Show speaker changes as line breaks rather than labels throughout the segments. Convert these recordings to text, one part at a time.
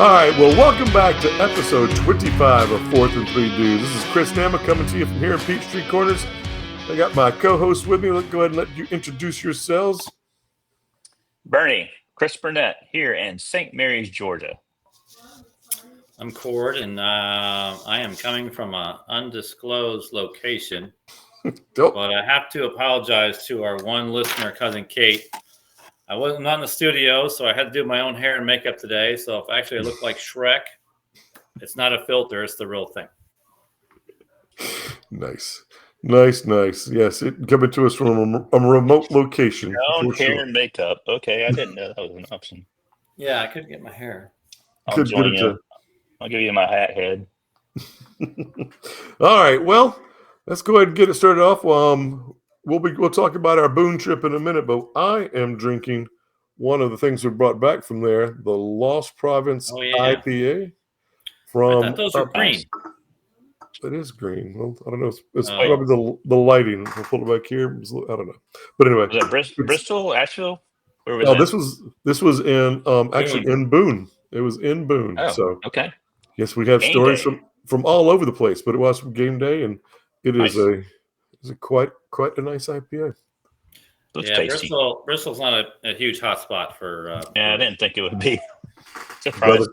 All right, well, welcome back to episode 25 of 4th and 3 Dudes. This is Chris Nama coming to you from here in Peachtree Corners. I got my co-host with me. Let's go ahead and let you introduce yourselves.
Bernie, Chris Burnett here in St. Mary's, Georgia.
I'm Cord, and I am coming from an undisclosed location. But I have to apologize to our one listener, cousin Kate. I wasn't in the studio, so I had to do my own hair and makeup today. So if actually I look like Shrek, it's not a filter; it's the real thing.
Nice. Yes, it coming to us from a remote location.
Own hair and makeup. Okay, I didn't know that was an option.
Yeah, I couldn't get my hair.
I'll join you. I'll give you my hat head.
All right, well, let's go ahead and get it started off. We'll talk about our Boone trip in a minute, but I am drinking one of the things we brought back from there, the Lost Province IPA.
I thought those were green.
It is green. Well, I don't know. It's probably the lighting. We'll pull it back here. I don't know. But anyway,
was it Bristol, Asheville? Where was
this was in actually in Boone. It was in Boone.
Oh,
so
okay.
Yes, we have stories from all over the place, but it was from game day, and it is quite a nice IPA.
Looks tasty.
Bristol's not a huge hot spot for.
I didn't think it would be. Surprised.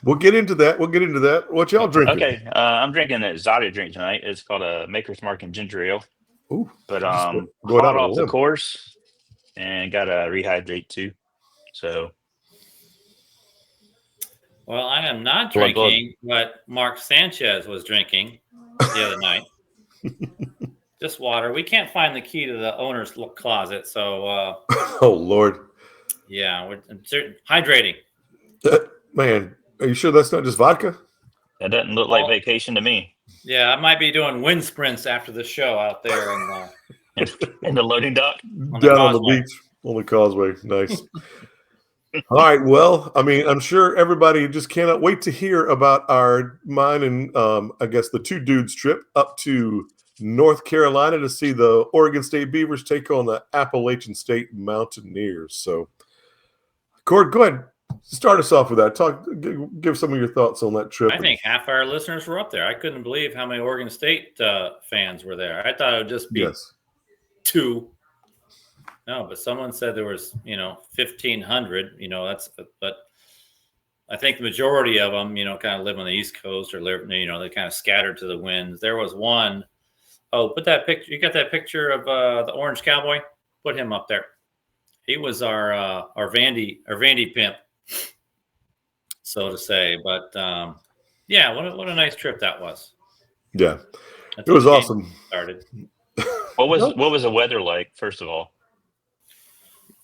We'll get into that. What y'all drinking?
Okay, I'm drinking a Zada drink tonight. It's called a Maker's Mark and Ginger Ale.
Ooh,
but hot off the course, and got to rehydrate too. So.
Well, I am not drinking what Mark Sanchez was drinking the other night. Just water. We can't find the key to the owner's closet, so.
Oh Lord.
Yeah, we're hydrating.
Man, are you sure that's not just vodka?
That doesn't look like vacation to me.
Yeah, I might be doing wind sprints after the show out there
in the loading dock.
Down on the beach, on the causeway. Nice. All right. Well, I mean, I'm sure everybody just cannot wait to hear about mine and I guess the 2 Dudes trip up to North Carolina to see the Oregon State Beavers take on the Appalachian State Mountaineers. So, Cord, go ahead. Start us off with that. Give some of your thoughts on that trip.
I think half our listeners were up there. I couldn't believe how many Oregon State fans were there. I thought it would just be 2. No, but someone said there was, 1,500. But I think the majority of them, kind of live on the East Coast or live, they kind of scattered to the winds. There was one. Oh, put that picture. You got that picture of the Orange Cowboy? Put him up there. He was our Vandy pimp, so to say. But what a nice trip that was.
Yeah, it was awesome.
Started.
What was the weather like? First of all,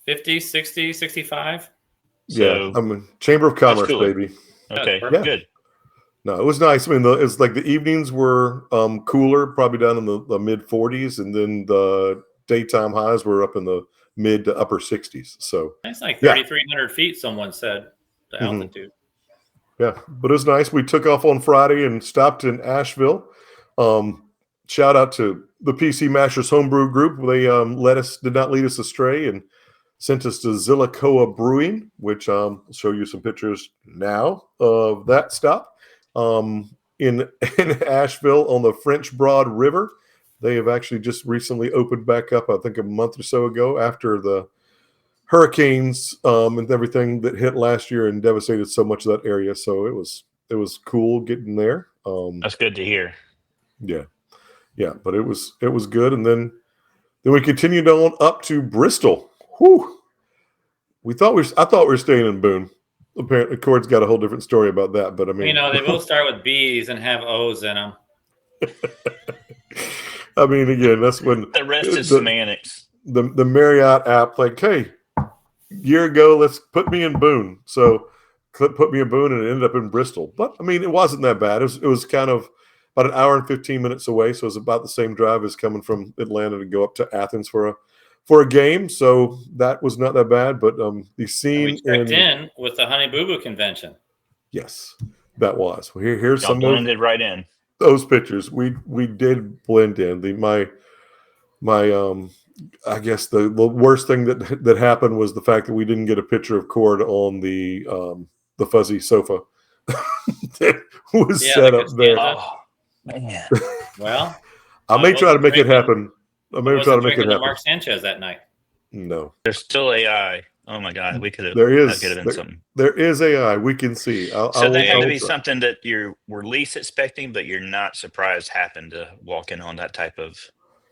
50, 60, 65.
Yeah, I'm a Chamber of Commerce, baby.
Okay, good.
No, it was nice. I mean, it's like the evenings were cooler, probably down in the mid 40s, and then the daytime highs were up in the mid to upper 60s. So
it's like 3,300 feet. Someone said the altitude.
Yeah, but it was nice. We took off on Friday and stopped in Asheville. Shout out to the PC Masters Homebrew Group. They did not lead us astray and sent us to Zillicoa Brewing, which I'll show you some pictures now of that stop. In Asheville on the French Broad River. They have actually just recently opened back up, I think a month or so ago, after the hurricanes and everything that hit last year and devastated so much of that area. So it was cool getting there.
That's good to hear.
Yeah, but it was good, and then we continued on up to Bristol. Whew. I thought we were staying in Boone. Apparently, Cord's got a whole different story about that. But I mean,
they both start with B's and have O's in them.
I mean, again, that's when
the rest is semantics.
The Marriott app, like, hey, year ago, let's put me in Boone. So put me in Boone, and it ended up in Bristol. But I mean, it wasn't that bad. It was kind of about an hour and 15 minutes away, so it was about the same drive as coming from Atlanta to go up to Athens for a game. So that was not that bad. But the scene
we checked in with the Honey Boo Boo convention.
Yes, that was. Well, here's some
blended right in.
Those pictures, we did blend in. My I guess the worst thing that happened was the fact that we didn't get a picture of Cord on the the fuzzy sofa that was set up there.
Oh man!
Well,
I may try to make it happen. I may try to make it happen.
Mark Sanchez that night.
No,
there's still AI. Oh my God, we could have.
There is.
That could have been something.
There is AI. We can see.
So there had to be something that you were least expecting, but you're not surprised happened to walk in on that type of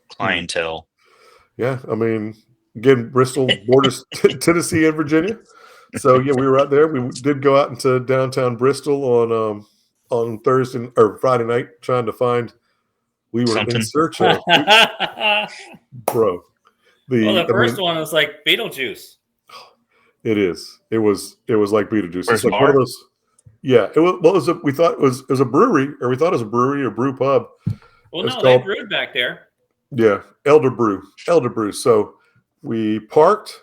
clientele.
Yeah, I mean, again, Bristol borders Tennessee and Virginia, so yeah, we were out there. We did go out into downtown Bristol on Thursday or Friday night, trying to find. We were in search of, bro.
The first one was like Beetlejuice.
It is. It was like Beetlejuice. It's like
bar?
one of those. Yeah. It was. What was it? We thought it was a brewery, or we thought it was a brewery or brew pub.
Well, no, they brewed back there.
Yeah, Elder Brew. So we parked.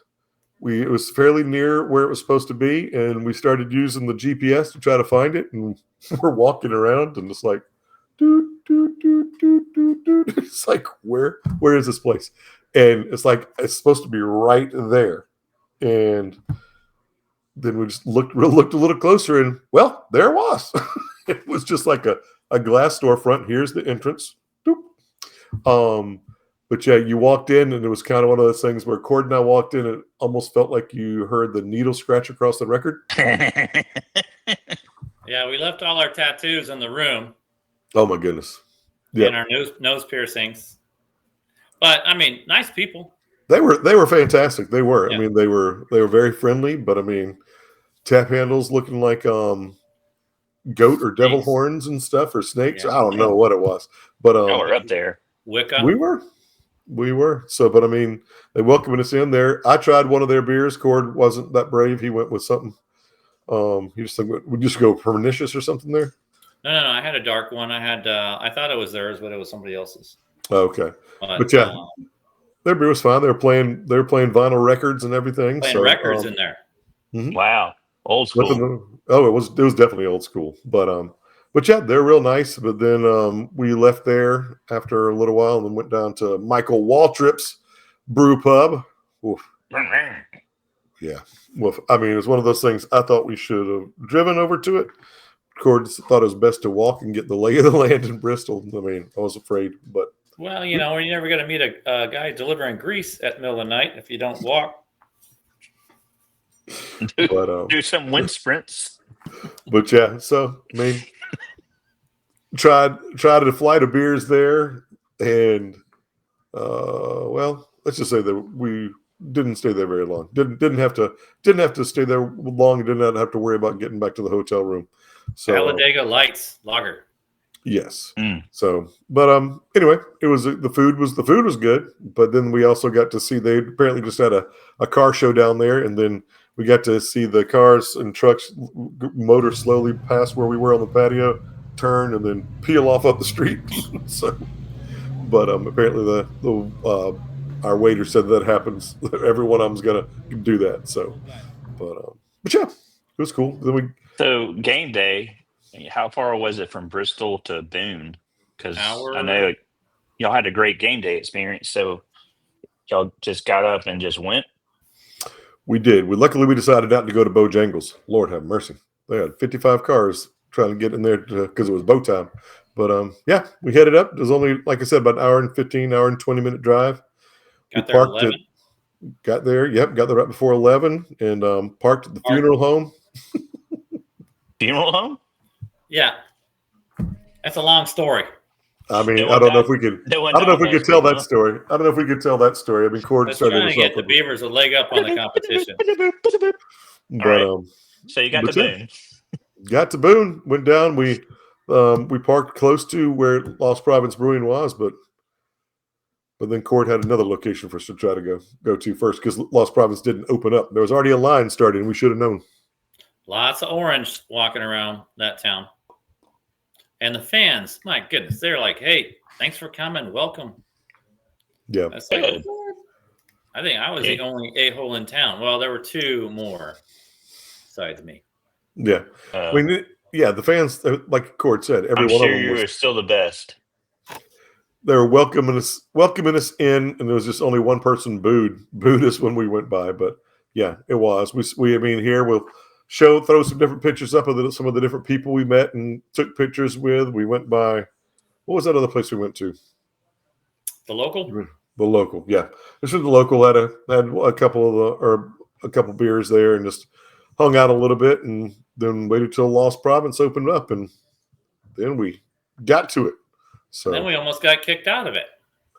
It was fairly near where it was supposed to be, and we started using the GPS to try to find it. And we're walking around, and it's like, it's like, where is this place? And it's like it's supposed to be right there. And then we just looked a little closer, and well, there it was. It was just like a glass storefront. Here's the entrance. But yeah, you walked in, and it was kind of one of those things where Cord and I walked in, and it almost felt like you heard the needle scratch across the record.
Yeah, we left all our tattoos in the room.
Oh my goodness! Yeah,
and our nose piercings. But I mean, nice people.
They were fantastic. They were. Yeah. I mean, they were very friendly. But I mean, tap handles looking like goat or devil horns and stuff, or snakes. Yeah. I don't know what it was. But
we're up there.
Wicca.
We were. So, but I mean, they welcomed us in there. I tried one of their beers. Cord wasn't that brave. He went with something. He just said, "Would just go pernicious or something there?"
No. I had a dark one. I thought it was theirs, but it was somebody else's.
Okay, but yeah. Their beer was fine. They were playing vinyl records and everything.
Playing records in there.
Mm-hmm.
Wow, old school.
It was definitely old school. But yeah, they're real nice. But then we left there after a little while and then went down to Michael Waltrip's brew pub. Oof. Yeah. Well, I mean, it's one of those things. I thought we should have driven over to it. Cord thought it was best to walk and get the lay of the land in Bristol. I mean, I was afraid, but.
Well, you're never going to meet a guy delivering grease at the middle of the night if you don't walk.
Do some wind sprints.
But yeah, so I mean, tried a flight of beers there, and well, let's just say that we didn't stay there very long. Didn't have to stay there long. And didn't have to worry about getting back to the hotel room. So
Talladega Lights Lager.
Yes. So, but anyway, the food was good, but then we also got to see they apparently just had a car show down there, and then we got to see the cars and trucks motor slowly pass where we were on the patio, turn, and then peel off up the street. So, but apparently our waiter said that happens. Every one of them's gonna do that. So, but yeah, it was cool. Then
so game day. How far was it from Bristol to Boone? Because I know y'all had a great game day experience. So y'all just got up and just went?
We did. Luckily, we decided not to go to Bojangles. Lord have mercy. They had 55 cars trying to get in there because it was bow time. But yeah, we headed up. It was only, like I said, about an hour and 20-minute drive.
Got there at 11.
Got there right before 11 and parked at the funeral home.
Funeral home?
Yeah, that's a long story.
I mean, I don't know if we could. I don't know if we could tell that story. I don't know if we could tell that story. I mean, Cord started
trying to get the Beavers a leg up on the competition.
But
right. So you got to Boone.
Got to Boone. Went down. We parked close to where Lost Province Brewing was, but then Cord had another location for us to try to go to first because Lost Province didn't open up. There was already a line started, and we should have known.
Lots of orange walking around that town. And the fans, my goodness, they're like, hey, thanks for coming. Welcome.
Yeah.
That's like, I think I was the only a-hole in town. Well, there were two more besides me.
Yeah. I mean, the fans, like Cord said, every one of them
you were still the best.
They were welcoming us in, and there was just only one person booed us when we went by. But yeah, it was. I mean, here we'll throw some different pictures up of some of the different people we met and took pictures with. We went by, what was that other place we went to?
The local?
The local, yeah. This was the local. Had a couple beers there and just hung out a little bit, and then waited till Lost Province opened up, and then we got to it. So
then we almost got kicked out of it.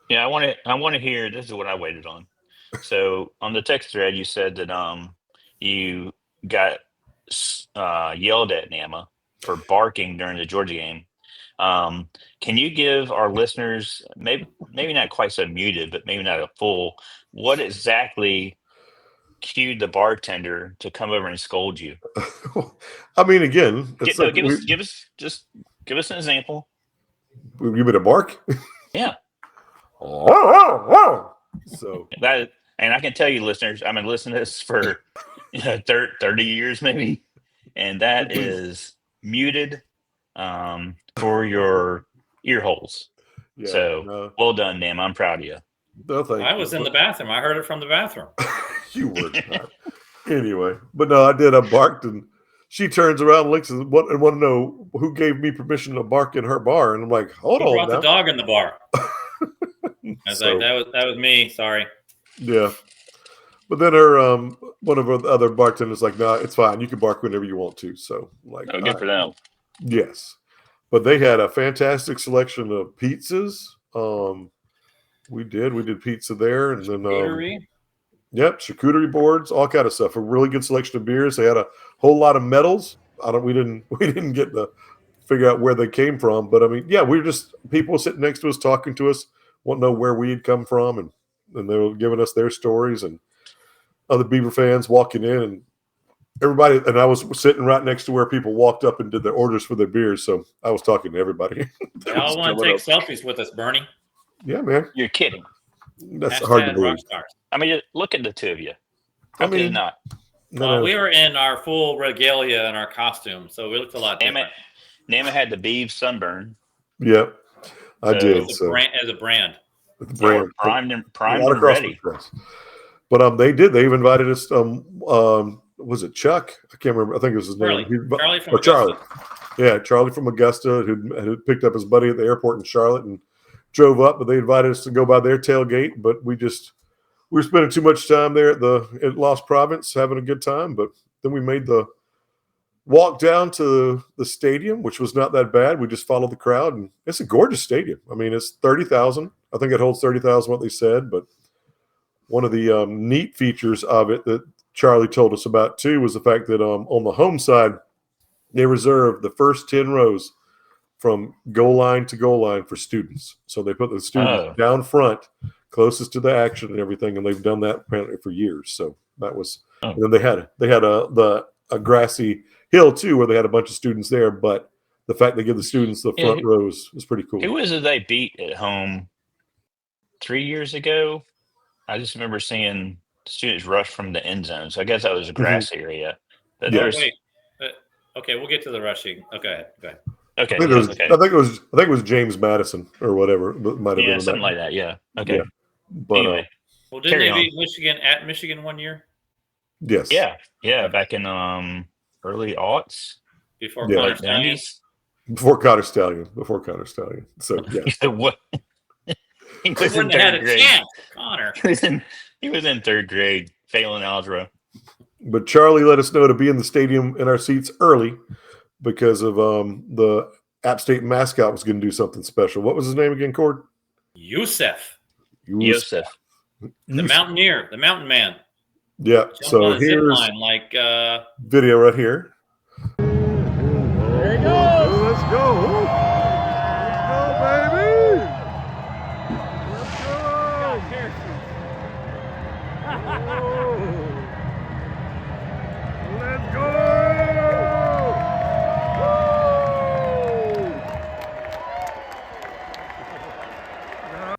Yeah, I want to hear. This is what I waited on. So on the text thread, you said that you got yelled at, Nama, for barking during the Georgia game. Can you give our listeners, maybe not quite so muted, but maybe not a full, what exactly cued the bartender to come over and scold you?
I mean, again,
give us an example.
You mean a bark?
Yeah.
So
that, and I can tell you, listeners, I've been listening to this for 30 years, maybe, and that is muted for your ear holes. Yeah, so well done, Nam. I'm proud of you.
No, thank you.
I was in the bathroom. I heard it from the bathroom.
You were not. Anyway, but no, I did. I barked, and she turns around and looks and want to know who gave me permission to bark in her bar. And I'm like, hold on.
Brought the dog in the bar. I was like, that was me. Sorry.
Yeah. But then her one of the other bartenders like, no, it's fine. You can bark whenever you want to. So like,
good for them.
Yes. But they had a fantastic selection of pizzas. We did pizza there, and then charcuterie boards, all kind of stuff. A really good selection of beers. They had a whole lot of medals. We didn't get to figure out where they came from, but I mean, yeah, we were just people sitting next to us, talking to us, wanting to know where we had come from, and they were giving us their stories, and other Beaver fans walking in, and everybody. And I was sitting right next to where people walked up and did their orders for their beers, so I was talking to everybody.
They all want to take selfies with us, Bernie.
Yeah, man.
You're kidding.
That's hard to believe.
I mean, look at the two of you. How could it not?
We were in our full regalia and our costume, so we looked a lot different.
Nama had the Beavs sunburn.
Yep, I did.
As a brand.
Primed and ready.
But they did. They've invited us. Was it Chuck? I can't remember. I think it was his name.
Charlie from Augusta.
Yeah, Charlie from Augusta, who picked up his buddy at the airport in Charlotte and drove up. But they invited us to go by their tailgate. But we were spending too much time there at Lost Province, having a good time. But then we made the walk down to the stadium, which was not that bad. We just followed the crowd, and it's a gorgeous stadium. I mean, it's 30,000. I think it holds 30,000, what they said. But one of the neat features of it that Charlie told us about, too, was the fact that on the home side, they reserved the first 10 rows from goal line to goal line for students. So they put the students down front, closest to the action and everything, and they've done that apparently for years. So that was and then they had a grassy hill, too, where they had a bunch of students there. But the fact they give the students the front rows is pretty cool.
Who was it they beat at home 3 years ago? I just remember seeing students rush from the end zone. So I guess that was a grass area. But
okay, we'll get to the rushing. Okay, go ahead.
Okay. I think it was James Madison or whatever. It might have been
something like that. Yeah. Okay.
Yeah. But
anyway,
didn't they beat Michigan at Michigan one year?
Yes.
Yeah. Back in early aughts.
Before Connor Stallion.
Before Connor Stallion. So yeah.
What? He was in third grade.
Connor.
He was in third grade, failing algebra.
But Charlie let us know to be in the stadium in our seats early because of the App State mascot was going to do something special. What was his name again, Cord?
Yusef.
The
Mountaineer, the Mountain Man.
Yeah. So here's video right here.
There he goes. Let's go.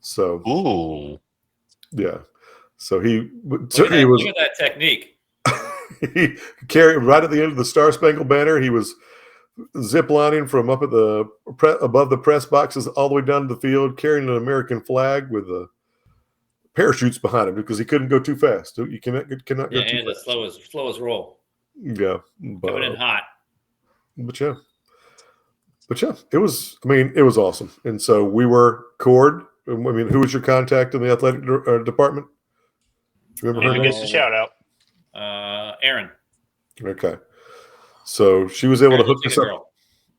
So, yeah. So he
look at that technique.
He carried right at the end of the Star Spangled Banner. He was zip lining from up at above the press boxes all the way down to the field, carrying an American flag with parachutes behind him because he couldn't go too fast. You cannot go too fast.
Slow as roll.
Yeah,
Coming in hot.
But yeah, it was. I mean, it was awesome. And so we were Cord. I mean, who was your contact in the athletic department? Do you remember her
Who
name?
gets the shout out?
Aaron.
Okay, so she was able to hook us up.
Girl.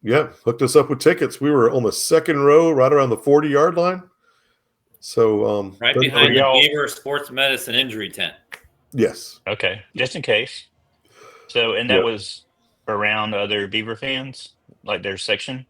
Yeah, hooked us up with tickets. We were on the second row, right around the 40-yard line. So
right behind the Beaver Sports Medicine Injury Tent.
Yes.
Okay, just in case. So, and that was around other Beaver fans, like their section?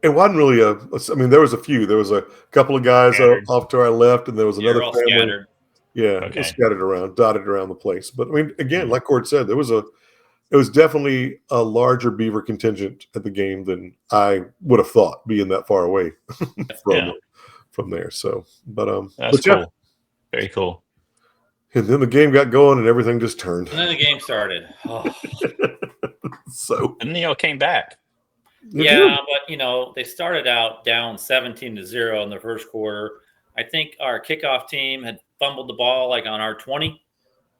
It wasn't really I mean, there was a few. There was a couple of guys off to our left, and there was another family.
Scattered.
Yeah,
okay.
It was scattered around, dotted around the place. But I mean, again, like Cord said, it was definitely a larger Beaver contingent at the game than I would have thought, being that far away from there. So,
that's cool. Very cool.
And then the game got going, and everything just turned.
And then the game started. Oh.
And then y'all came back.
Yeah, but they started out down 17-0 in the first quarter. I think our kickoff team had fumbled the ball like on our 20.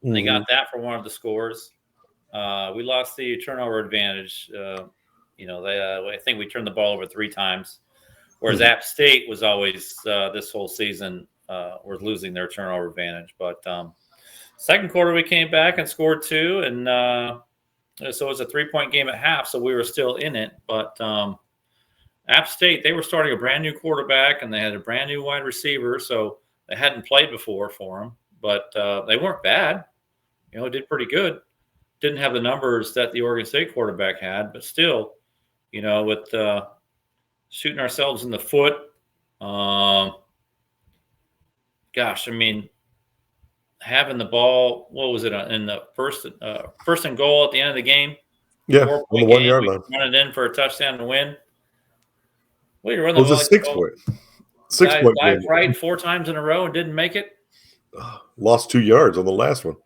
They got that for one of the scores. We lost the turnover advantage. I think we turned the ball over 3 times, whereas App State was always this whole season was losing their turnover advantage. But second quarter we came back and scored 2, and so it was a 3-point game at half, so we were still in it. But App State, they were starting a brand new quarterback, and they had a brand new wide receiver, so they hadn't played before for them. But they weren't bad. Did pretty good. Didn't have the numbers that the Oregon State quarterback had, but still, with shooting ourselves in the foot. Gosh, I mean, having the ball, what was it, in the first and goal at the end of the game?
Yeah, on the 1-yard line.
Run it in for a touchdown to win. Well, you run
the ball. It was a 6-point. 6-point game.
Dived right 4 times in a row and didn't make it.
Lost 2 yards on the last one.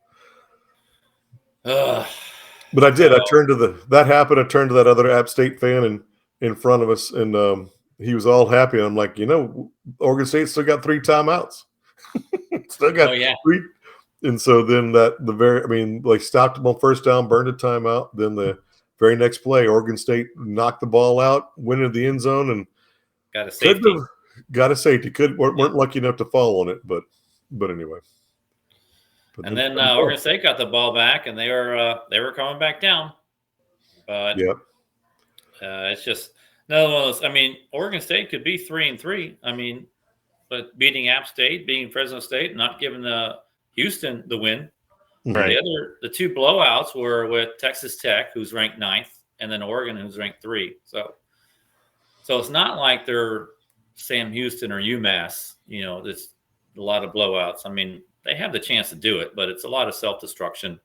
But I did. I turned to that happened. I turned to that other App State fan in front of us, and he was all happy. I'm like, Oregon State still got 3 timeouts. Still got 3. And so then they stopped them on first down, burned a timeout. Then the very next play, Oregon State knocked the ball out, went into the end zone, and
got a safety.
Weren't lucky enough to fall on it, but anyway.
And then Oregon State got the ball back, and they were coming back down. But it's just another one of those. I mean, Oregon State could be 3-3. I mean, but beating App State, beating Fresno State, not giving Houston the win.
Right.
The 2 blowouts were with Texas Tech, who's ranked 9th, and then Oregon, who's ranked 3. So it's not like they're Sam Houston or UMass. It's a lot of blowouts. I mean, they have the chance to do it, but it's a lot of self-destruction,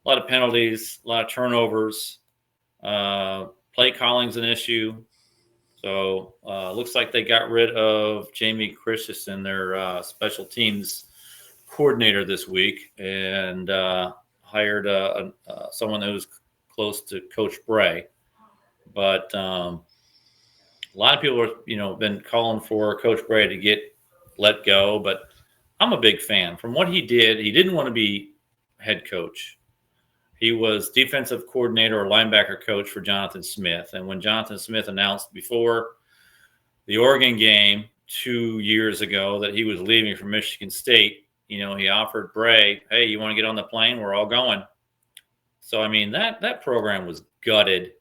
a lot of penalties, a lot of turnovers. Play calling's an issue. So looks like they got rid of Jamie Christensen, their special teams coordinator this week, and hired someone who's close to Coach Bray. But a lot of people are, been calling for Coach Bray to get let go, but I'm a big fan. From what he did, he didn't want to be head coach. He was defensive coordinator or linebacker coach for Jonathan Smith. And when Jonathan Smith announced before the Oregon game 2 years ago that he was leaving for Michigan State, he offered Bray, hey, you want to get on the plane? We're all going. So, I mean, that program was gutted.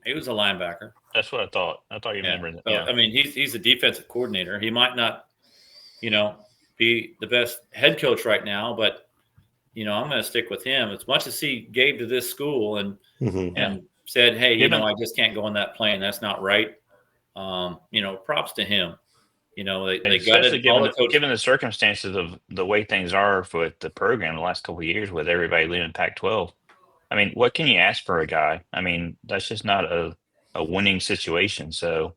He was a linebacker.
That's what I thought. I thought you remembered that.
So, I mean, he's a defensive coordinator. He might not, be the best head coach right now, but, I'm going to stick with him. As much as he gave to this school and said, hey, I just can't go on that plane. That's not right. Props to him. They gutted all the coaches.
Given the circumstances of the way things are with the program the last couple of years with everybody leaving Pac-12. I mean, what can you ask for a guy? I mean, that's just not a winning situation. So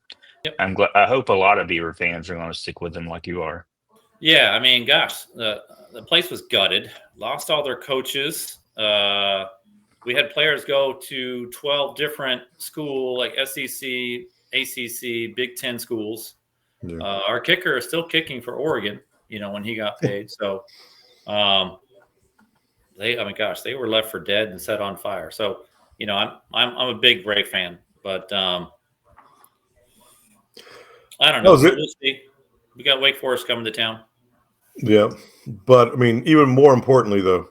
I hope a lot of Beaver fans are going to stick with him like you are.
Yeah, I mean, gosh, the place was gutted. Lost all their coaches. We had players go to 12 different school, like SEC, ACC, Big Ten schools. Yeah. Our kicker is still kicking for Oregon, when he got paid. So they were left for dead and set on fire. So, I'm a big Bray fan, but I don't know. We'll see. We got Wake Forest coming to town.
Yeah, but I mean, even more importantly, though,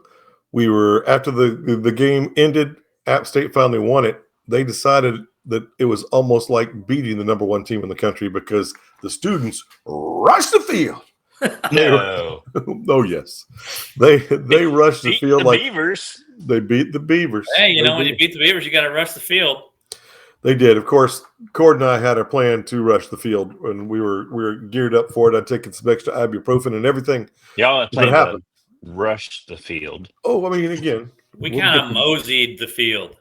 we were after the game ended. App State finally won it. They decided that it was almost like beating the number 1 team in the country because the students rushed the field.
No.
Oh yes, they rushed the field
the
like
Beavers.
They beat the Beavers.
Hey, when you beat the Beavers, you got to rush the field.
They did. Of course, Cord and I had a plan to rush the field, and we were geared up for it. I'd taken some extra ibuprofen and everything.
Y'all had planned to rush the field.
Oh, I mean, again,
we kind of moseyed the field.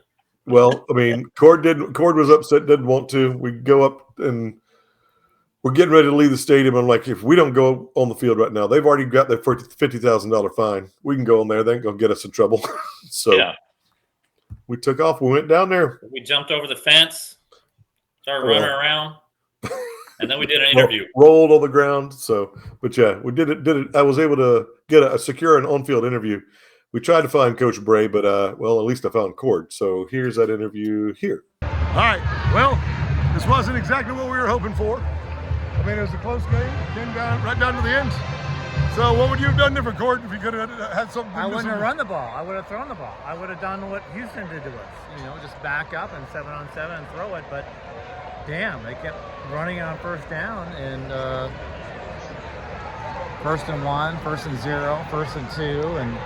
Well, I mean, Cord was upset, didn't want to. We go up and we're getting ready to leave the stadium. I'm like, if we don't go on the field right now, they've already got their $50,000 fine. We can go in there. They ain't going to get us in trouble. So we took off. We went down there.
We jumped over the fence, started running around, and then we did an interview.
Rolled on the ground. So, but yeah, we did it. I was able to get secure an on-field interview. We tried to find Coach Bray, but at least I found Cord. So here's that interview here.
All right. Well, this wasn't exactly what we were hoping for. I mean, it was a close game. Came down right down to the end. So what would you have done different, Cord, if you could have had something?
I wouldn't have run the ball. I would have thrown the ball. I would have done what Houston did to us. Just back up and 7-on-7 and throw it. But damn, they kept running it on first down and 1st and 1, 1st and 0, 1st and 2, and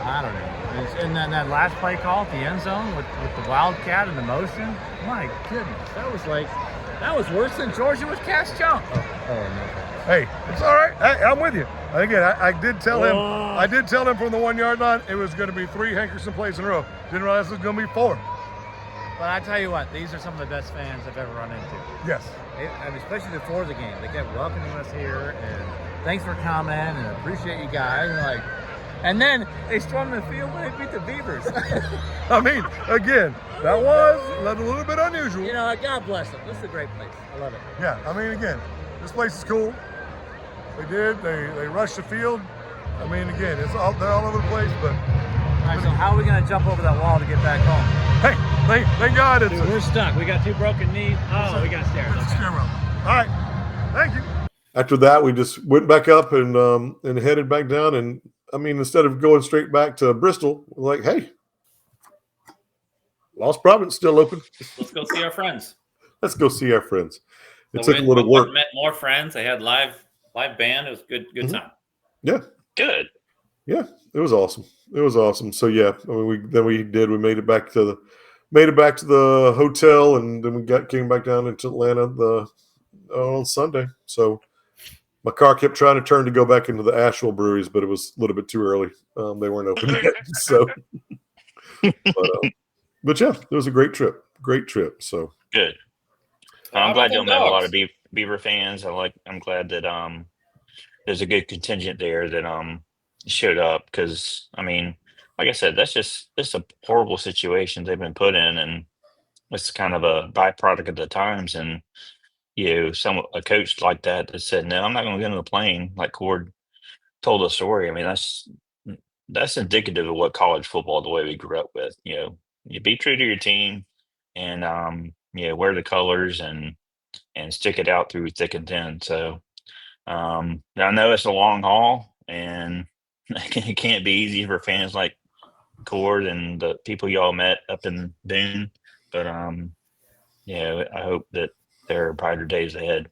I don't know. And then that last play call at the end zone with the Wildcat and the motion. My goodness, that was worse than Georgia with Cass Jump. Oh no.
Hey, it's all right. Hey, I'm with you. Again, I did tell him. I did tell him from the 1 yard line it was going to be 3 Hankerson plays in a row. Didn't realize it was going to be 4.
But I tell you what, these are some of the best fans I've ever run into.
Yes.
Especially before the game, they kept welcoming us here and thanks for coming and appreciate you guys. And then they stormed the field when they beat the Beavers.
I mean, again, that was a little bit unusual.
God bless them. This is a great place. I love it.
Yeah, I mean, again, this place is cool. They rushed the field. I mean, again, they're all over the place, but.
All right, so how are we going to jump over that wall to get back home?
Hey, thank God it's.
Dude, we're stuck. We got 2 broken knees. Oh, we got stairs.
It's a stairwell. All right, thank you.
After that, we just went back up and headed back down. And I mean, instead of going straight back to Bristol, we're like, hey, Lost Providence still open.
Let's go see our friends.
Let's go see our friends. It
So
took a little work.
Met more friends. They had live band. It was good time.
Yeah.
Good.
Yeah, it was awesome. So yeah, I mean, we made it back to the hotel, and then we came back down into Atlanta on Sunday. So my car kept trying to turn to go back into the Asheville breweries, but it was a little bit too early. They weren't open yet. So, but yeah, it was a great trip. So
good. I'm glad you'll met a lot of Beaver fans. I'm glad that there's a good contingent there that showed up because I mean, like I said, it's a horrible situation they've been put in, and it's kind of a byproduct of the times. And a coach like that said, "No, I'm not going to get on the plane." Like Cord told a story. I mean, that's indicative of what college football, the way we grew up with. You be true to your team, and wear the colors and stick it out through thick and thin. So I know it's a long haul, and it can't be easy for fans like Cord and the people y'all met up in Boone. But I hope that there are brighter days ahead.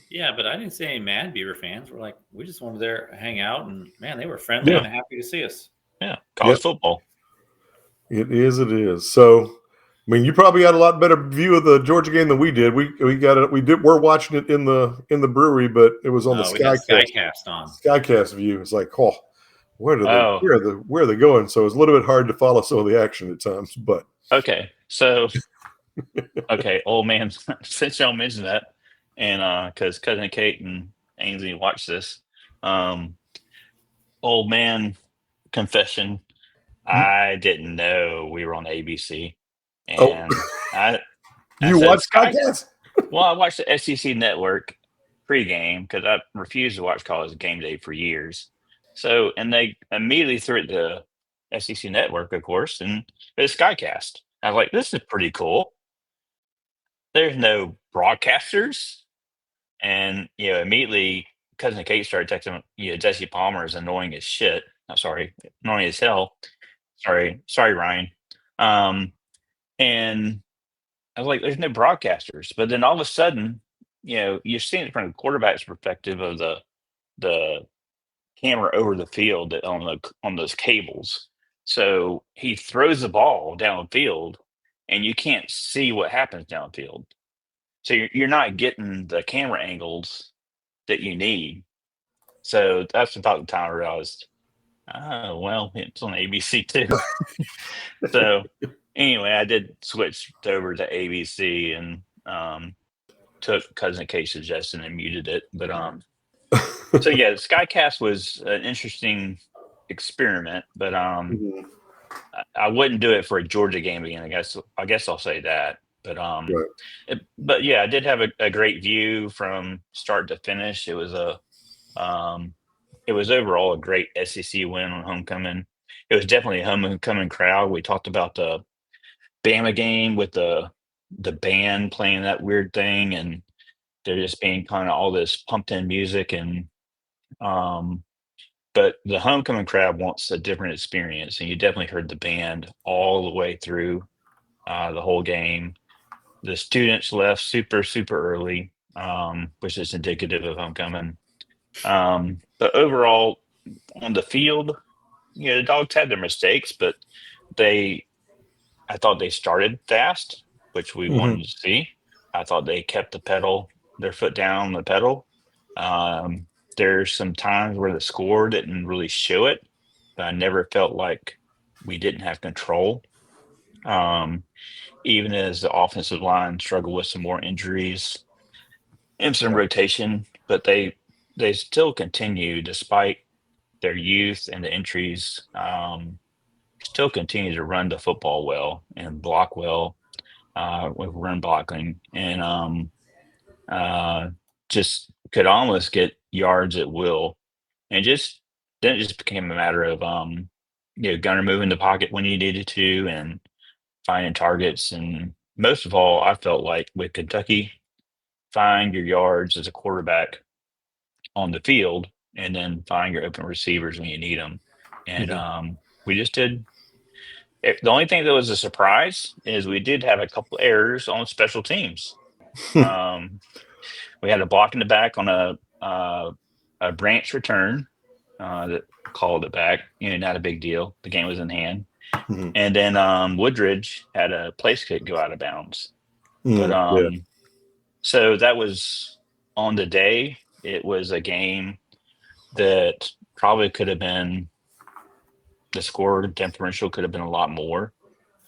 Yeah, but I didn't see any mad Beaver fans. We just wanted there to hang out, and man, they were friendly and happy to see us.
Yeah, college football.
It is. So, I mean, you probably had a lot better view of the Georgia game than we did. We're watching it in the brewery, but it was on the Skycast view. It's like, where are they going? So it's a little bit hard to follow some of the action at times. But
okay, so old man, since y'all mentioned that, and because cousin Kate and Ainsley watched this, old man confession. I didn't know we were on ABC. And
you watched Skycast?
Well, I watched the SEC Network pregame because I refused to watch College Game Day for years. So, and they immediately threw it to SEC Network, of course, and it's Skycast. I was like, this is pretty cool. There's no broadcasters. And, immediately Cousin Kate started texting, Jesse Palmer is annoying as shit. I'm sorry, annoying as hell. Sorry, Ryan. And I was like, there's no broadcasters. But then all of a sudden, you're seeing it from the quarterback's perspective of the camera over the field on those cables. So he throws the ball downfield, and you can't see what happens downfield. So you're not getting the camera angles that you need. So that's about the time I realized, oh well, it's on ABC too. So anyway, I did switch over to ABC and took Cousin Kate's suggestion and muted it. But so yeah, Skycast was an interesting experiment, but
Mhm.
I wouldn't do it for a Georgia game again. I guess I'll say that. But
Right.
but yeah, I did have a great view from start to finish. It was overall a great SEC win on homecoming. It was definitely a homecoming crowd. We talked about the Bama game with the band playing that weird thing, and there just being kind of all this pumped in music, and but the homecoming crowd wants a different experience, and you definitely heard the band all the way through the whole game. The students left super early, which is indicative of homecoming. But overall, on the field, the Dogs had their mistakes, but I thought they started fast, which we wanted to see. I thought they kept their foot down on the pedal. There's some times where the score didn't really show it, but I never felt like we didn't have control. Even as the offensive line struggled with some more injuries and some rotation, but they still continue despite their youth and the injuries. Still continue to run the football well and block well with run blocking, and just could almost get yards at will. And then it just became a matter of Gunner moving the pocket when he needed to and finding targets. And most of all, I felt like with Kentucky, find your yards as a quarterback on the field, and then find your open receivers when you need them. And we just did. The only thing that was a surprise is we did have a couple errors on special teams. We had a block in the back on a branch return that called it back. Not a big deal. The game was in hand. And then Woodridge had a place kick go out of bounds. But so that was on the day. It was a game that probably could have been, the score differential could have been a lot more,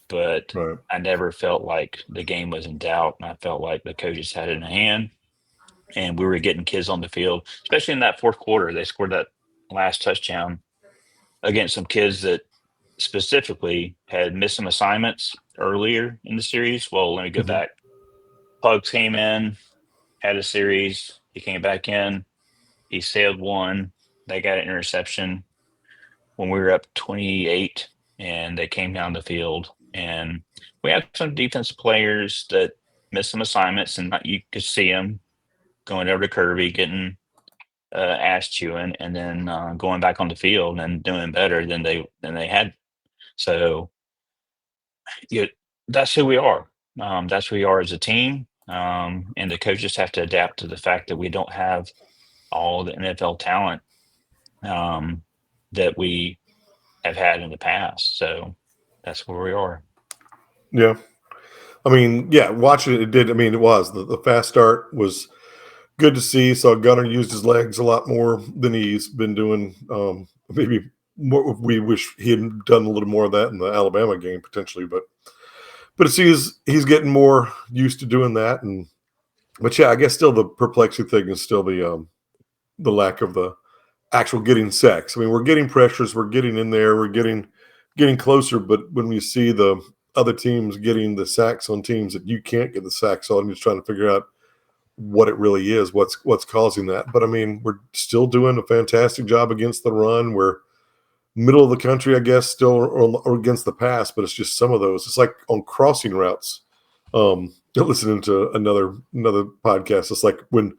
but I never felt like the game was in doubt. And I felt like the coaches had it in hand, and we were getting kids on the field, especially in that fourth quarter. They scored that last touchdown against some kids that specifically had missed some assignments earlier in the series. Well, let me go back. Pugs came in, had a series. He came back in. He sailed one. They got an interception when we were up 28, and they came down the field. And we had some defensive players that missed some assignments, and you could see them going over to Kirby, getting ass chewing, and then going back on the field and doing better than they had. So that's who we are. That's who we are as a team. And the coaches have to adapt to the fact that we don't have all the NFL talent that we have had in the past. So that's where we are.
Yeah. I mean, yeah, watching it did. I mean, it was the fast start was good to see. Saw Gunner used his legs a lot more than he's been doing. Maybe more, we wish he had done a little more of that in the Alabama game potentially, but it seems he's getting more used to doing that. But yeah, I guess still the perplexing thing is still the lack of the actual getting sacks. I mean, we're getting pressures, we're getting in there, we're getting closer, but when we see the other teams getting the sacks on teams that you can't get the sacks on, I'm just trying to figure out what it really is, what's causing that. But I mean, we're still doing a fantastic job against the run. We're middle of the country, I guess, still or against the pass, but it's just some of those. It's like on crossing routes. Listening to another podcast, it's like when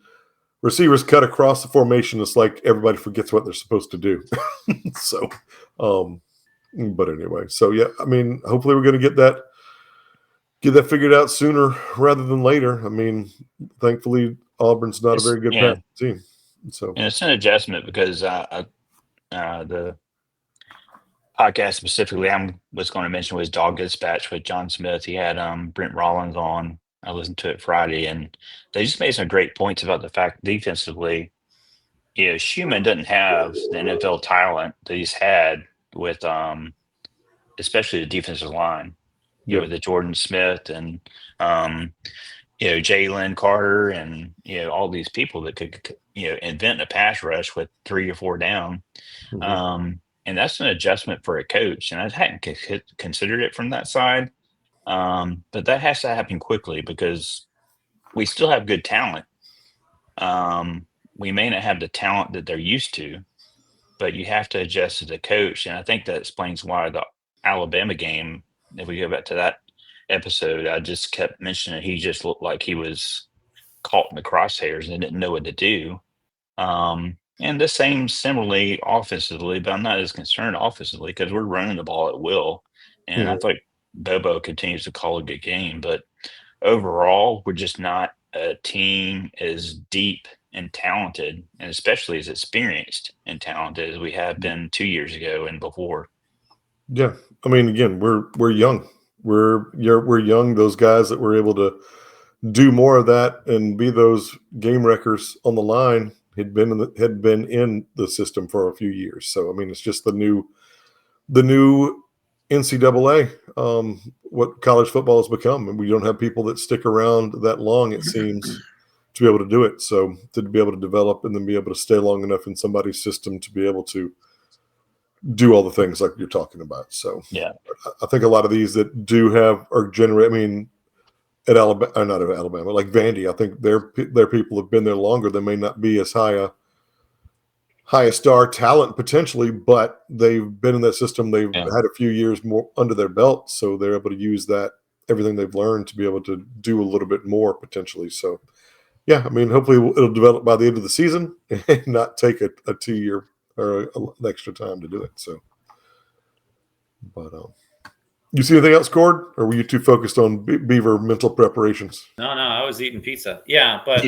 receivers cut across the formation, it's like everybody forgets what they're supposed to do. So, but anyway, so yeah, I mean, hopefully we're going to get that figured out sooner rather than later. I mean, thankfully Auburn's not a very good pass team. So,
and it's an adjustment because the podcast specifically I was going to mention was Dog Dispatch with John Smith. He had Brent Rollins on. I listened to it Friday, and they just made some great points about the fact defensively, Schumann doesn't have the NFL talent that he's had with especially the defensive line. With the Jordan Smith and Jalen Carter and all these people that could invent a pass rush with 3 or 4 down. And that's an adjustment for a coach. And I hadn't considered it from that side. But that has to happen quickly because we still have good talent. We may not have the talent that they're used to, but you have to adjust as a coach. And I think that explains why the Alabama game, if we go back to that episode, I just kept mentioning he just looked like he was caught in the crosshairs and didn't know what to do. And the same similarly offensively, but I'm not as concerned offensively because we're running the ball at will. And I think Bobo continues to call a good game. But overall, we're just not a team as deep and talented, and especially as experienced and talented as we have been 2 years ago and before.
Yeah. I mean, again, we're young. We're young. Those guys that were able to do more of that and be those game wreckers on the line had been in the system for a few years. So I mean, it's just the new NCAA, what college football has become, and we don't have people that stick around that long. It seems to be able to do it. So to be able to develop and then be able to stay long enough in somebody's system to be able to do all the things like you're talking about. So
yeah,
I think a lot of these that do have or generate. I mean, at Alabama, or not at Alabama, like Vandy, I think their people have been there longer. They may not be as high a star talent potentially, but they've been in that system. They've had a few years more under their belt, so they're able to use that everything they've learned to be able to do a little bit more potentially. So, yeah, I mean, hopefully it'll develop by the end of the season and not take a 2-year or an extra time to do it. So, but you see anything else, Cord, or were you too focused on Beaver mental preparations?
No, I was eating pizza. Yeah, but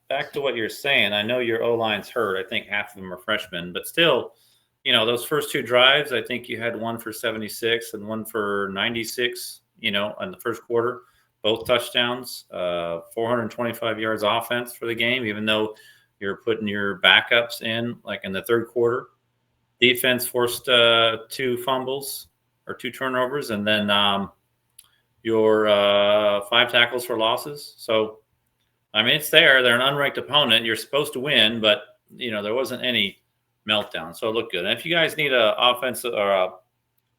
back to what you're saying. I know your O-line's hurt. I think half of them are freshmen, but still, those first 2 drives, I think you had one for 76 and one for 96, in the first quarter, both touchdowns, 425 yards offense for the game, even though you're putting your backups in, like in the third quarter. Defense forced 2 fumbles or 2 turnovers, and then your 5 tackles for losses. So, I mean, it's there. They're an unranked opponent. You're supposed to win, but, there wasn't any meltdown. So it looked good. And if you guys need an offensive or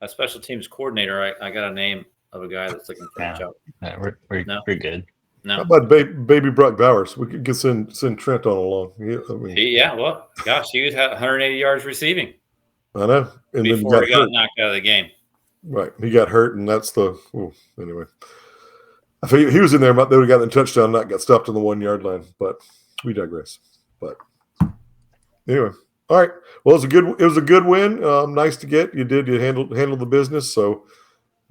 a special teams coordinator, I got a name of a guy that's looking for a job.
We're good.
No.
How about baby Brock Bowers? We could send Trent on along.
Well, gosh, he had 180 yards receiving.
I know. And
before he got knocked out of the game.
Right. He got hurt, and that's anyway. I think he was in there, they would have gotten a touchdown, not got stopped on the 1-yard line, but we digress. But anyway. All right. Well, it was a good win. Nice to get. You handled the business. So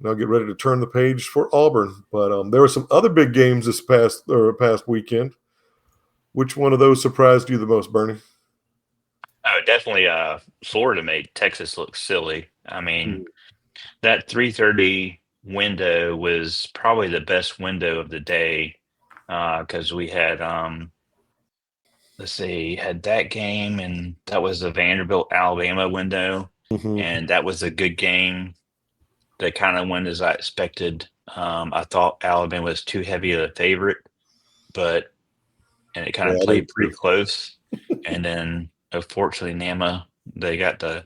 now get ready to turn the page for Auburn. But there were some other big games this past weekend. Which one of those surprised you the most, Bernie?
Oh, definitely. Florida made Texas look silly. I mean, that 3:30 window was probably the best window of the day because we had had that game, and that was the Vanderbilt Alabama window, and that was a good game. That kind of went as I expected. I thought Alabama was too heavy of a favorite, and it kind of played pretty close. And then, unfortunately, Bama, they got the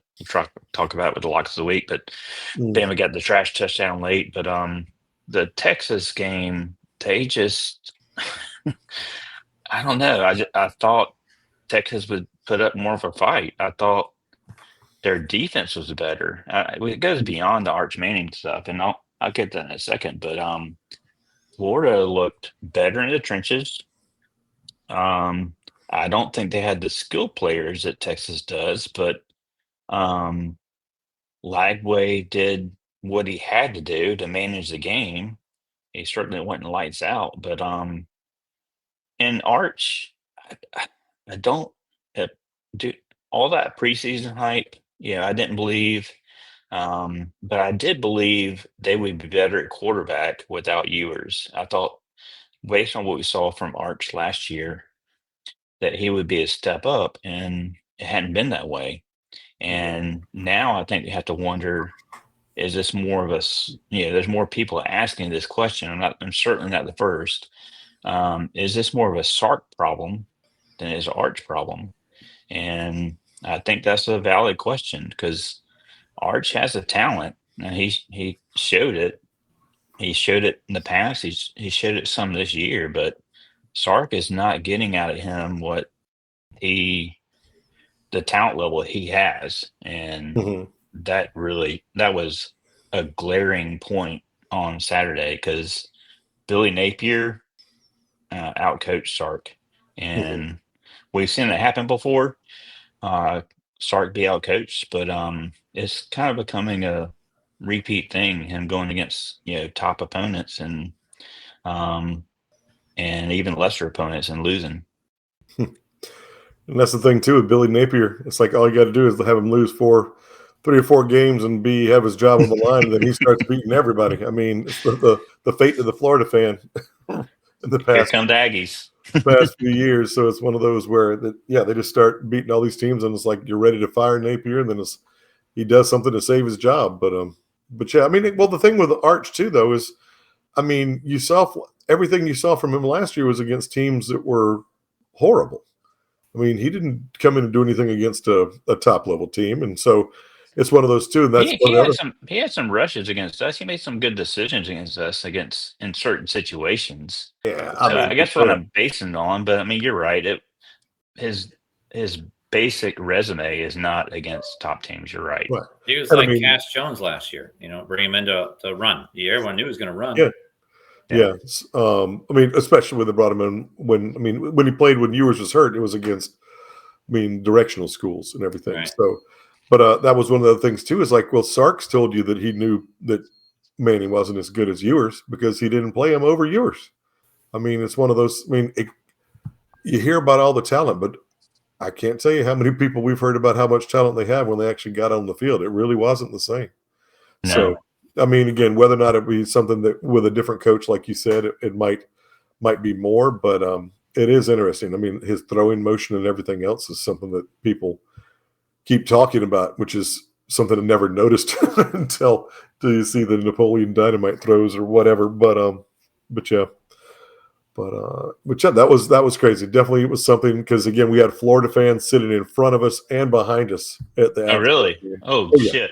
talk about it with the locks of the week, but Bama got the trash touchdown late. But the Texas game, they just I don't know. I thought Texas would put up more of a fight. I thought their defense was better. It goes beyond the Arch Manning stuff, and I'll get that in a second. But Florida looked better in the trenches. I don't think they had the skill players that Texas does, but um, Lagway did what he had to do to manage the game. He certainly went lights out, but in Arch, I don't do all that preseason hype. Yeah, I didn't believe, but I did believe they would be better at quarterback without Ewers. I thought, based on what we saw from Arch last year, that he would be a step up, and it hadn't been that way. And now I think we have to wonder: is this more of there's more people asking this question. I'm certainly not the first. Is this more of a Sark problem than it is an Arch problem? And I think that's a valid question because Arch has the talent, and he showed it. He showed it in the past. He showed it some this year, but Sark is not getting out of him what the talent level he has, and that was a glaring point on Saturday because Billy Napier outcoached Sark, and we've seen it happen before. Sark be outcoached, but it's kind of becoming a repeat thing. Him going against top opponents and even lesser opponents and losing.
And that's the thing too with Billy Napier. It's like all you got to do is have him lose 3 or 4 games and have his job on the line, and then he starts beating everybody. I mean, it's the fate of the Florida fan in the past.
Here come the Aggies.
Past few years. So it's one of those where they just start beating all these teams, and it's like you're ready to fire Napier, and then he does something to save his job. But yeah, I mean, well, the thing with Arch too, though, is, I mean, you saw everything you saw from him last year was against teams that were horrible. I mean, he didn't come in and do anything against a top level team, and so it's one of those two. And that's
he had some rushes against us. He made some good decisions against us in certain situations.
Yeah,
I guess what I'm basing it on. But I mean, you're right. His basic resume is not against top teams. You're right.
He was like Cash Jones last year. Bring him in to run. Everyone knew he was going to run.
Yeah. Yeah. I mean, especially when they brought him in when he played when Ewers was hurt, it was against, directional schools and everything.
Right.
So, but that was one of the things too, is like, well, Sarks told you that he knew that Manning wasn't as good as Ewers because he didn't play him over Ewers. I mean, it's one of those, you hear about all the talent, but I can't tell you how many people we've heard about how much talent they have when they actually got on the field. It really wasn't the same.
No.
So, I mean, again, whether or not it be something that with a different coach, like you said, it might be more, but it is interesting. I mean, his throwing motion and everything else is something that people keep talking about, which is something I never noticed until you see the Napoleon Dynamite throws or whatever. But yeah, that was crazy. Definitely, it was something because again, we had Florida fans sitting in front of us and behind us at the.
Oh, really?
Game.
Oh, shit.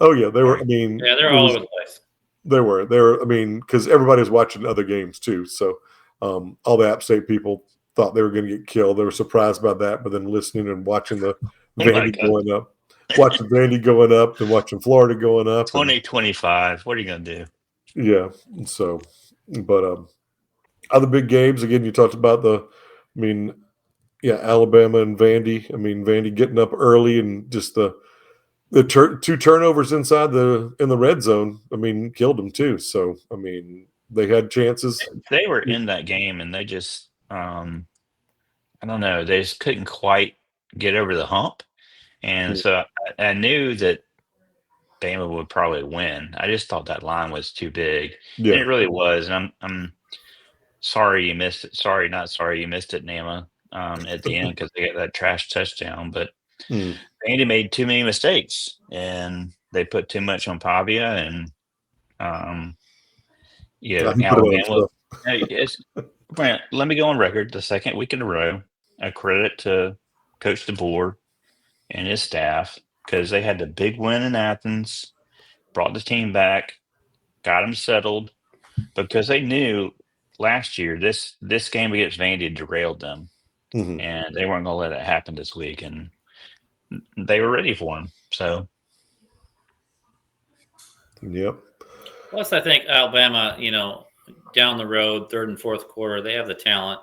Oh yeah, they were. I mean,
yeah, they're all over the place.
They were. I mean, because everybody was watching other games too. So all the App State people thought they were going to get killed. They were surprised by that, but then listening and watching the Vandy going up, watching Vandy going up, and watching Florida going up.
2025. What are you going to do?
Yeah. So, but other big games again. You talked about Alabama and Vandy. I mean, Vandy getting up early and just the 2 turnovers in the red zone, killed them too. So, they had chances.
They were in that game and they just, I don't know, they just couldn't quite get over the hump. And so I knew that Bama would probably win. I just thought that line was too big. Yeah. And it really was. And I'm sorry you missed it. Sorry, not sorry you missed it, Nama, at the end because they got that trash touchdown. But Vandy made too many mistakes and they put too much on Pavia and Alabama. Let me go on record. The second week in a row, I credit to Coach DeBoer and his staff because they had the big win in Athens, brought the team back, got them settled because they knew last year, this game against Vandy derailed them, and they weren't going to let it happen this week, and they were ready for him. So,
yep.
Plus, I think Alabama, down the road, third and fourth quarter, they have the talent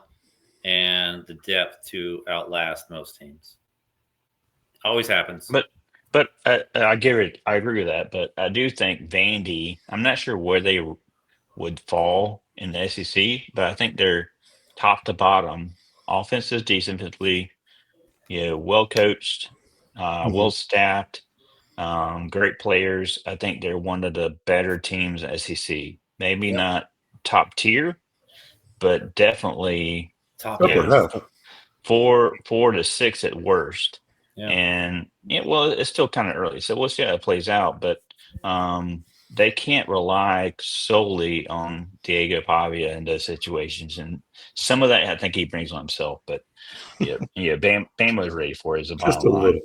and the depth to outlast most teams. Always happens.
But I agree with that. But I do think Vandy. I'm not sure where they would fall in the SEC, but I think they're top to bottom. Offense is decently, well coached, well staffed, great players. I think they're one of the better teams in SEC. Maybe not top tier, but definitely
top
upper half.
4 to 6 at worst.
Yeah.
And it's still kind of early, so we'll see how it plays out. But they can't rely solely on Diego Pavia in those situations, and some of that I think he brings on himself. But Bama was ready for it. Is the
Just
bottom line.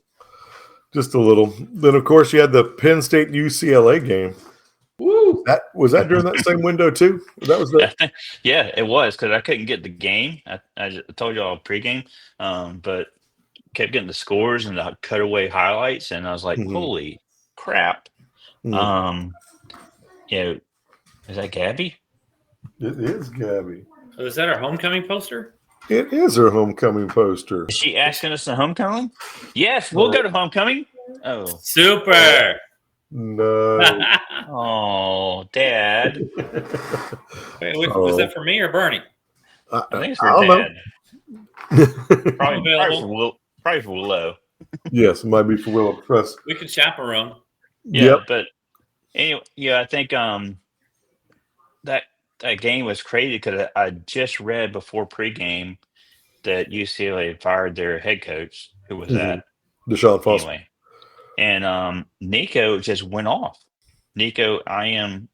Just a little. Then of course you had the Penn State UCLA game.
Woo!
Was that during that same window too? That was
Yeah, it was, because I couldn't get the game. I told y'all pregame, but kept getting the scores and the cutaway highlights, and I was like, holy crap. Is that Gabby?
It is Gabby.
So is that our homecoming poster?
It is her homecoming poster.
Is she asking us to homecoming? Yes, we'll go to homecoming. Oh,
super.
No.
Oh, Dad.
Wait, was that for me or Bernie?
I think it's for Dad. Probably for Willow.
Yes, it might be for Willow. Trust.
We can chaperone.
Yeah, but anyway, I think that game was crazy because I just read before pregame that UCLA fired their head coach. Who was that?
Deshaun Foster.
Anyway, and Nico just went off. Nico, can't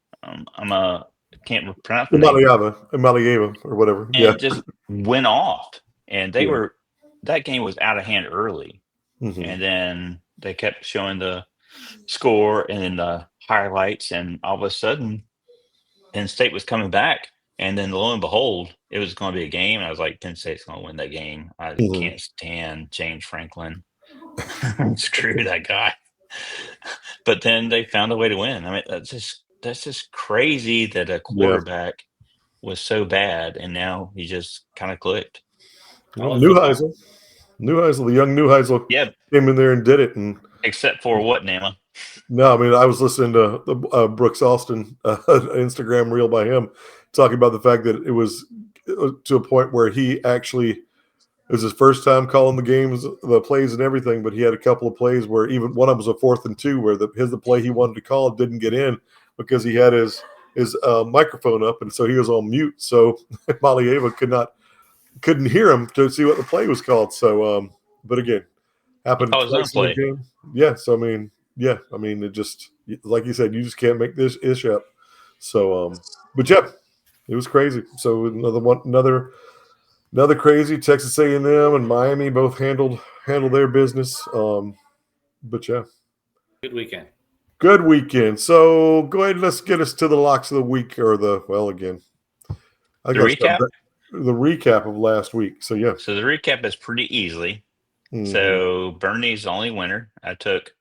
pronounce the name.
Malieva or whatever.
And just went off. And that game was out of hand early. And then they kept showing the score and then the highlights, and all of a sudden Penn State was coming back, and then lo and behold, it was going to be a game, and I was like, Penn State's going to win that game. I can't stand James Franklin. Screw that guy. But then they found a way to win. I mean, that's just crazy that a quarterback was so bad, and now he just kind of clicked.
Neuheisel, the young Neuheisel, came in there and did it. And
except for what, Nama?
No, I mean, I was listening to the Brooks Austin Instagram reel by him talking about the fact that it was to a point where he actually, it was his first time calling the games, the plays and everything, but he had a couple of plays where even one of them was a 4th and 2 where the play he wanted to call didn't get in because he had his microphone up, and so he was on mute. So Malieva couldn't hear him to see what the play was called. So, but again, happened twice in the game. Yeah, so I mean, it just, like you said, you just can't make this ish up. So, but yeah, it was crazy. So another crazy. Texas A&M and Miami both handled their business. But yeah,
good weekend.
So go ahead and let's get us to the locks of the week, or the
recap.
The recap of last week. So yeah.
So the recap is pretty easily. So Bernie's the only winner. I took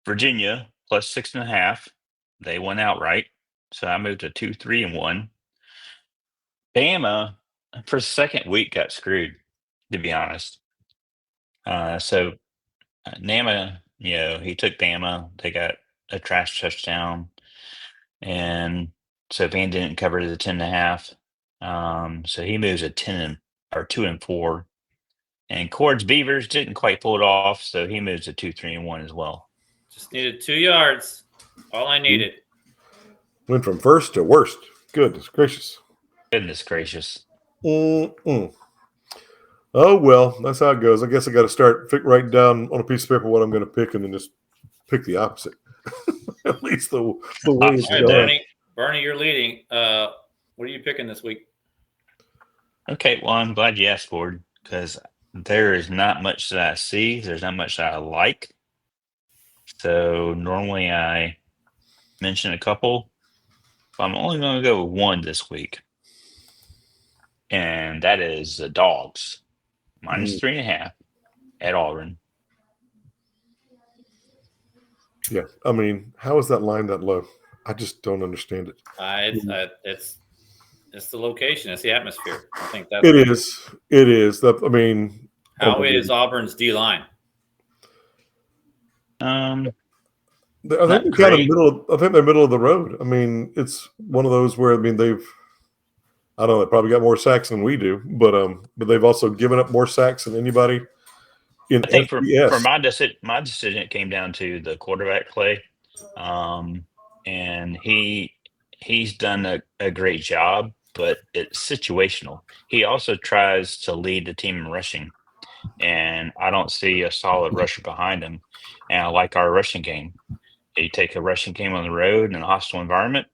Virginia plus 6.5. They won outright. So I moved to 2-3-1. Bama for the second week got screwed, to be honest. So Nama, he took Bama. They got a trash touchdown, and so Bama didn't cover the 10.5. So he moves a 2-4. And Cord's Beavers didn't quite pull it off, so he moves to 2-3-1 as well.
Just needed 2 yards. All I needed.
Went from first to worst. Goodness gracious. Oh, well, that's how it goes. I guess I got to start writing down on a piece of paper what I'm going to pick, and then just pick the opposite. At least the way it's going.
Bernie, you're leading. What are you picking this week?
Okay, well, I'm glad you asked, Cord, because there is not much that I see. There's not much that I like. So normally I mention a couple. But I'm only going to go with one this week. and that is the Dogs minus 3.5 at Auburn.
Yeah, I mean, how is that line that low? I just don't understand it.
It's the location. It's the atmosphere. I think that's
it is. It is. I mean,
how is Auburn's D line?
I think they're kind of middle. I think they're middle of the road. I mean, it's one of those where I mean they probably got more sacks than we do, but they've also given up more sacks than anybody in
I think
FBS.
for my decision, it came down to the quarterback play, and he's done a great job, but it's situational. He also tries to lead the team in rushing, and I don't see a solid rusher behind him. And I like our rushing game. You take a rushing game on the road in a hostile environment,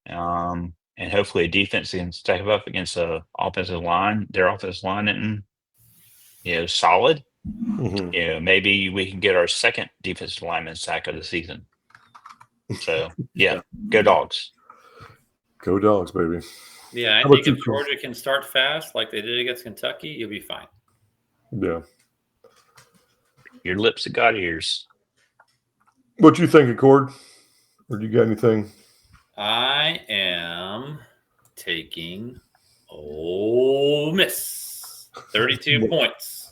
and hopefully a defense can step up against a offensive line. Their offensive line isn't, solid.
Mm-hmm.
Maybe we can get our second defensive lineman sack of the season. So yeah, go Dogs.
Go Dogs, baby.
Yeah, I think if Georgia can start fast like they did against Kentucky, you'll be fine.
Yeah.
Your lips have got ears.
What you think, Accord? Or do you got anything?
I am taking Ole Miss. 32 points.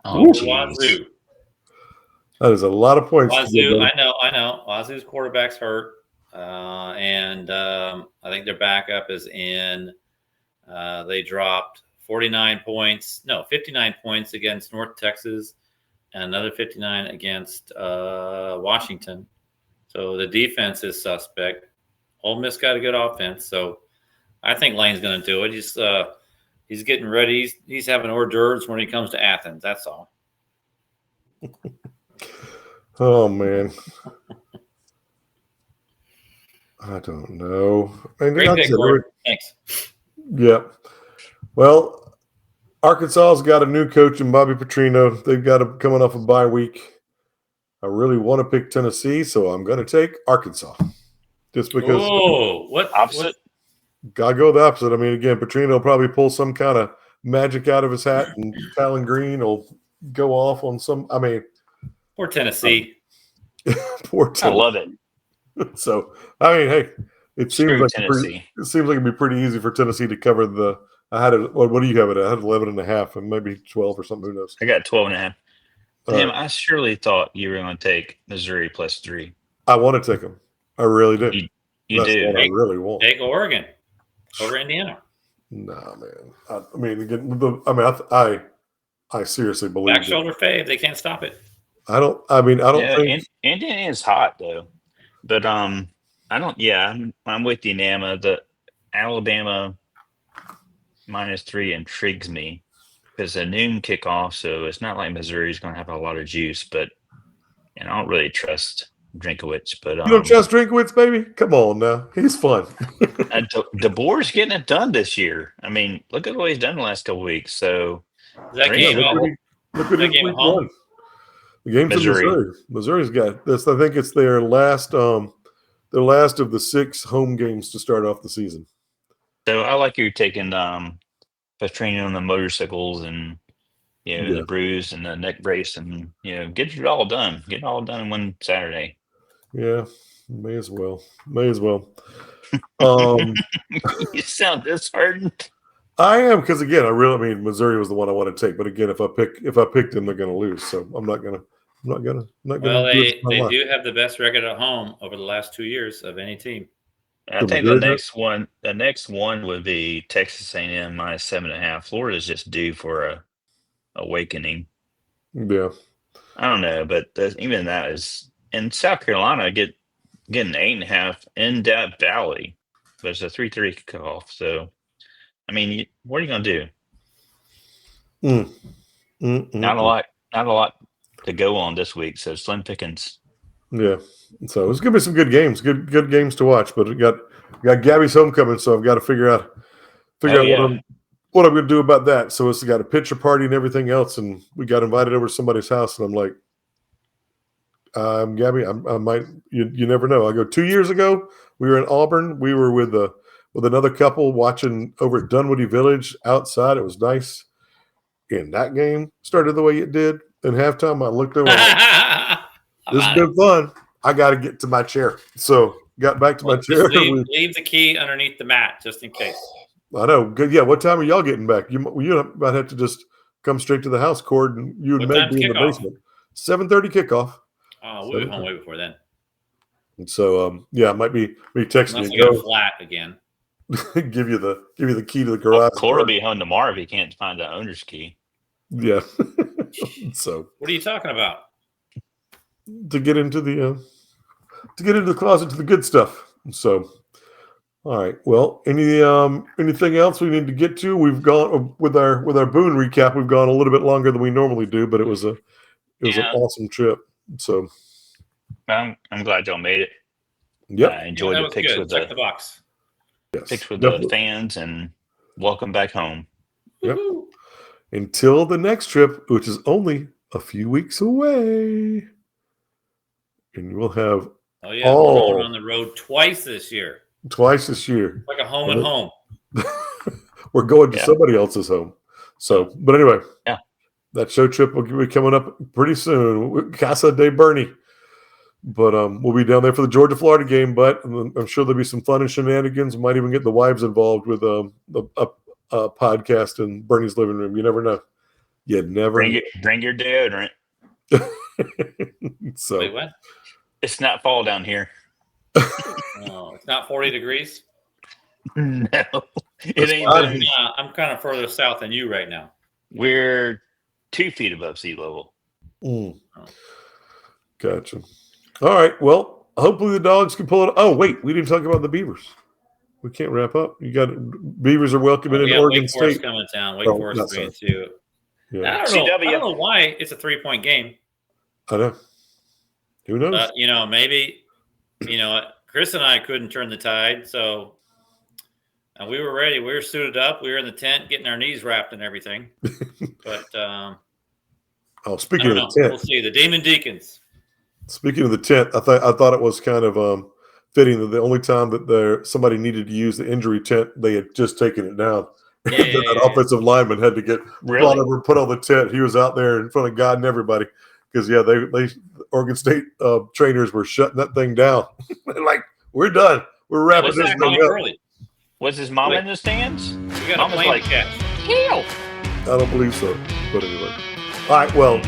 Oh,
Wazoo.
That is a lot of points.
Wazoo, I know. Wazoo's quarterback's hurt. And I think their backup is in. They dropped 59 points against North Texas and another 59 against Washington. So the defense is suspect. Ole Miss got a good offense, so I think Lane's going to do it. He's getting ready. He's having hors d'oeuvres when he comes to Athens. That's all.
Oh man, I don't know.
Great pick, Gordon. Thanks.
Yeah. Well, Arkansas's got a new coach in Bobby Petrino. They've got him coming off a bye week. I really want to pick Tennessee, so I'm going to take Arkansas. Just because.
Oh, what opposite?
Gotta go the opposite. I mean, again, Petrino will probably pull some kind of magic out of his hat, and Talon Green will go off on some. I mean,
poor Tennessee.
Poor Tennessee.
I love it.
So, I mean, hey, it seems like
Tennessee.
It seems like it'd be pretty easy for Tennessee to cover the. I had it. What do you have it? I had 11.5 and maybe 12 or something. Who knows?
I got 12.5. Damn, I surely thought you were going to take Missouri +3.
I want to take them. I really do.
You do.
I really want.
Take Oregon over Indiana.
Nah, man. I mean, again, I seriously believe
back shoulder fade. They can't stop it.
I don't think
Indiana is hot though, but I don't. Yeah, I'm with you, Nama. The Alabama -3 intrigues me because a noon kickoff, so it's not like Missouri's going to have a lot of juice. But I don't really trust Drinkowitz. But
you don't trust Drinkowitz, baby? Come on now, he's fun.
DeBoer's getting it done this year. I mean, look at what he's done the last couple weeks. So
that game,
look at that game home. The game's in Missouri. Missouri's got this. I think it's their last of the 6 home games to start off the season.
So I like you taking Petrino on the motorcycles and the bruise and the neck brace and get it all done. Get it all done in one Saturday.
Yeah, may as well.
You sound disheartened.
I am because again, Missouri was the one I want to take, but again, if I picked them, they're going to lose. So I'm not gonna.
Well, they do have the best record at home over the last 2 years of any team.
I think the next one would be Texas A&M -7.5. Florida's just due for a awakening.
Yeah,
I don't know, but even that is in South Carolina getting 8.5 in Death Valley, but it's a 3:30 kickoff. So, I mean, what are you going to do? Not a lot to go on this week. So slim pickings.
Yeah. So it's gonna be some good games, good games to watch. But we got Gabby's homecoming, so I've got to figure out what I'm gonna do about that. So it's got a picture party and everything else, and we got invited over to somebody's house, and I'm like, Gabby, I might. You never know. I go 2 years ago. We were in Auburn. We were with with another couple watching over at Dunwoody Village outside. It was nice. And that game started the way it did. In halftime, I looked over. This has been fun. I got to get to my chair. So got back to my chair.
Leave the key underneath the mat just in case.
I know. Good. Yeah. What time are y'all getting back? You might have to just come straight to the house, Cord, and you and Meg be in the basement. 7:30 kickoff.
Oh, we'll be home way before then.
And so, yeah, it might be texting
Unless
you.
I go flat again.
give you the key to the garage.
Cord will be home tomorrow if he can't find the owner's key.
Yeah. So.
What are you talking about?
To get into the closet to the good stuff. So, all right. Well, anything else we need to get to? We've gone with our Boone recap. We've gone a little bit longer than we normally do, but it was an awesome trip. So,
I'm glad y'all made it.
Yep.
I enjoyed the picks with
Check the box.
Yes,
picks with
definitely.
the fans, and welcome back home.
Yep. Until the next trip, which is only a few weeks away. And we'll have
we're going on the road twice this year.
Twice this year.
Like a home and home.
We're going to somebody else's home. So, but anyway, that show trip will be coming up pretty soon. Casa de Bernie. But we'll be down there for the Georgia-Florida game. But I'm sure there'll be some fun and shenanigans. We might even get the wives involved with a podcast in Bernie's living room. You never know. You never know.
Bring your deodorant.
So,
wait, what?
It's not fall down here.
No, it's not 40 degrees.
No, it ain't.
I'm kind of further south than you right now.
We're 2 feet above sea level.
Gotcha. All right. Well, hopefully the Dogs can pull it. Oh, wait, we didn't talk about the Beavers. We can't wrap up. You got Beavers are welcoming in Oregon
Wake Forest
State
coming to town. Wake Forest 3-2.
Yeah.
I don't know why it's a 3-point game.
I know. Who knows?
Maybe, Chris and I couldn't turn the tide. So we were ready. We were suited up. We were in the tent getting our knees wrapped and everything. But
speaking of the tent.
We'll see. The Demon Deacons.
Speaking of the tent, I thought it was kind of fitting that the only time that somebody needed to use the injury tent, they had just taken it down. That offensive lineman had to get brought over and put on the tent. He was out there in front of God and everybody. Because, they Oregon State trainers were shutting that thing down. Like, we're done. We're wrapping this thing up.
Early.
Was his mom in the stands?
We got a plane to catch.
Hell.
I don't believe so. But anyway. All right, well,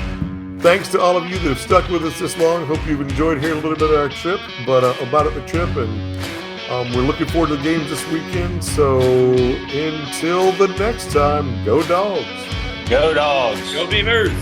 thanks to all of you that have stuck with us this long. Hope you've enjoyed hearing a little bit of our trip, about the trip. And we're looking forward to the games this weekend. So until the next time, go Dogs.
Go Dogs.
Go Beavers.